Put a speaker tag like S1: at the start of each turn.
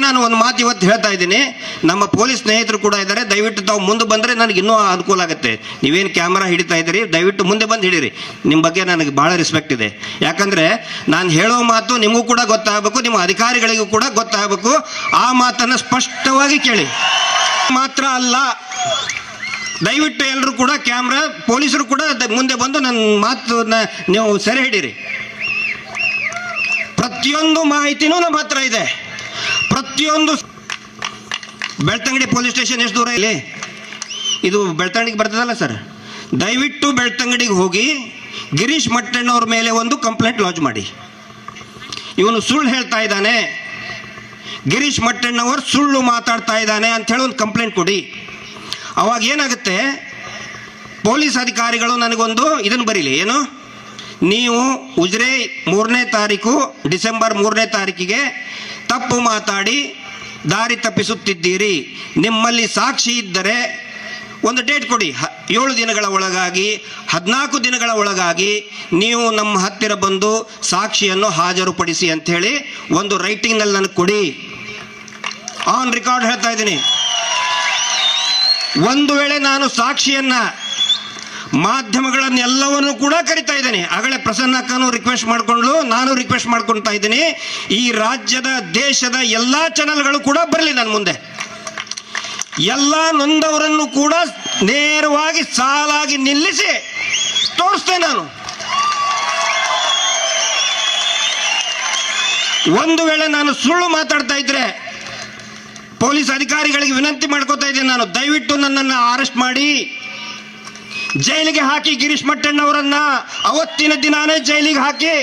S1: ನಾನು ಒಂದು ಮಾತು ಇವತ್ತು ಹೇಳ್ತಾ ಇದ್ದೀನಿ, ನಮ್ಮ ಪೊಲೀಸ್ ಸ್ನೇಹಿತರು ಕೂಡ ಇದ್ದಾರೆ, ದಯವಿಟ್ಟು ತಾವು ಮುಂದೆ ಬಂದರೆ ನನಗೆ ಇನ್ನೂ ಅನುಕೂಲ ಆಗುತ್ತೆ. ನೀವೇನು ಕ್ಯಾಮ್ರಾ ಹಿಡಿತಾ ಇದ್ದೀರಿ, ದಯವಿಟ್ಟು ಮುಂದೆ ಬಂದು ಹಿಡೀರಿ. ನಿಮ್ಮ ಬಗ್ಗೆ ನನಗೆ ಭಾಳ ರೆಸ್ಪೆಕ್ಟ್ ಇದೆ. ಯಾಕಂದರೆ ನಾನು ಹೇಳೋ ಮಾತು ನಿಮಗೂ ಕೂಡ ಗೊತ್ತಾಗಬೇಕು, ನಿಮ್ಮ ಅಧಿಕಾರಿಗಳಿಗೂ ಕೂಡ ಗೊತ್ತಾಗಬೇಕು. ಆ ಮಾತನ್ನು ಸ್ಪಷ್ಟವಾಗಿ ಕೇಳಿ. ಮಾತ್ರ ಅಲ್ಲ, ದಯವಿಟ್ಟು ಎಲ್ಲರೂ ಕೂಡ ಕ್ಯಾಮ್ರಾ, ಪೊಲೀಸರು ಕೂಡ ಮುಂದೆ ಬಂದು ನನ್ನ ಮಾತನ್ನ ನೀವು ಸೆರೆ ಹಿಡೀರಿ. ಪ್ರತಿಯೊಂದು ಮಾಹಿತಿನೂ ನಮ್ಮ ಹತ್ರ ಇದೆ. ಪ್ರತಿಯೊಂದು ಬೆಳ್ತಂಗಡಿ ಪೊಲೀಸ್ ಸ್ಟೇಷನ್ ಎಷ್ಟು ದೂರ ಇಲ್ಲಿ? ಇದು ಬೆಳ್ತಂಗಡಿಗೆ ಬರ್ತದಲ್ಲ ಸರ್. ದಯವಿಟ್ಟು ಬೆಳ್ತಂಗಡಿಗೆ ಹೋಗಿ ಗಿರೀಶ್ ಮಟ್ಟಣ್ಣವ್ರ ಮೇಲೆ ಒಂದು ಕಂಪ್ಲೇಂಟ್ ಲಾಂಚ್ ಮಾಡಿ. ಇವನು ಸುಳ್ಳು ಹೇಳ್ತಾ ಇದ್ದಾನೆ, ಗಿರೀಶ್ ಮಟ್ಟಣ್ಣವರು ಸುಳ್ಳು ಮಾತಾಡ್ತಾ ಇದ್ದಾನೆ ಅಂಥೇಳಿ ಒಂದು ಕಂಪ್ಲೇಂಟ್ ಕೊಡಿ. ಅವಾಗ ಏನಾಗುತ್ತೆ, ಪೊಲೀಸ್ ಅಧಿಕಾರಿಗಳು ನನಗೊಂದು ಇದನ್ನು ಬರೀಲಿ, ಏನು, ನೀವು ಉಜ್ರೆ 3ನೇ ತಾರೀಕು ಡಿಸೆಂಬರ್ 3ನೇ ತಾರೀಕಿಗೆ ತಪ್ಪು ಮಾತಾಡಿ ದಾರಿ ತಪ್ಪಿಸುತ್ತಿದ್ದೀರಿ, ನಿಮ್ಮಲ್ಲಿ ಸಾಕ್ಷಿ ಇದ್ದರೆ ಒಂದು ಡೇಟ್ ಕೊಡಿ, 7 ದಿನಗಳ ಒಳಗಾಗಿ 14 ದಿನಗಳ ಒಳಗಾಗಿ ನೀವು ನಮ್ಮ ಹತ್ತಿರ ಬಂದು ಸಾಕ್ಷಿಯನ್ನು ಹಾಜರುಪಡಿಸಿ ಅಂಥೇಳಿ ಒಂದು ರೈಟಿಂಗ್ನಲ್ಲಿ ನನಗೆ ಕೊಡಿ. ಆನ್ ರೆಕಾರ್ಡ್ ಹೇಳ್ತಾ ಇದ್ದೀನಿ. ಒಂದು ವೇಳೆ ನಾನು ಸಾಕ್ಷಿಯನ್ನು ಮಾಧ್ಯಮಗಳನ್ನೆಲ್ಲವನ್ನು ಕೂಡ ಕರಿತಾ ಇದ್ದೇನೆ. ಆಗಲೇ ಪ್ರಸನ್ನ ಅಕ್ಕನೂ ರಿಕ್ವೆಸ್ಟ್ ಮಾಡಿಕೊಂಡ್ಲು, ನಾನು ರಿಕ್ವೆಸ್ಟ್ ಮಾಡ್ಕೊಳ್ತಾ ಇದ್ದೀನಿ, ಈ ರಾಜ್ಯದ ದೇಶದ ಎಲ್ಲ ಚಾನೆಲ್ಗಳು ಕೂಡ ಬರಲಿ ನನ್ನ ಮುಂದೆ. ಎಲ್ಲ ನೊಂದವರನ್ನು ಕೂಡ ನೇರವಾಗಿ ಸಾಲಾಗಿ ನಿಲ್ಲಿಸಿ ತೋರಿಸ್ತೇನೆ ನಾನು. ಒಂದು ವೇಳೆ ನಾನು ಸುಳ್ಳು ಮಾತಾಡ್ತಾ ಇದ್ರೆ ಪೊಲೀಸ್ ಅಧಿಕಾರಿಗಳಿಗೆ ವಿನಂತಿ ಮಾಡ್ಕೋತಾ ಇದ್ದೇನೆ, ನಾನು ದಯವಿಟ್ಟು ನನ್ನನ್ನು ಅರೆಸ್ಟ್ ಮಾಡಿ ಜೈಲಿಗೆ ಹಾಕಿ. ಗಿರೀಶ್ ಮಟ್ಟಣ್ಣವರನ್ನ ಅವತ್ತಿನ ದಿನಾನೇ ಜೈಲಿಗೆ ಹಾಕಿ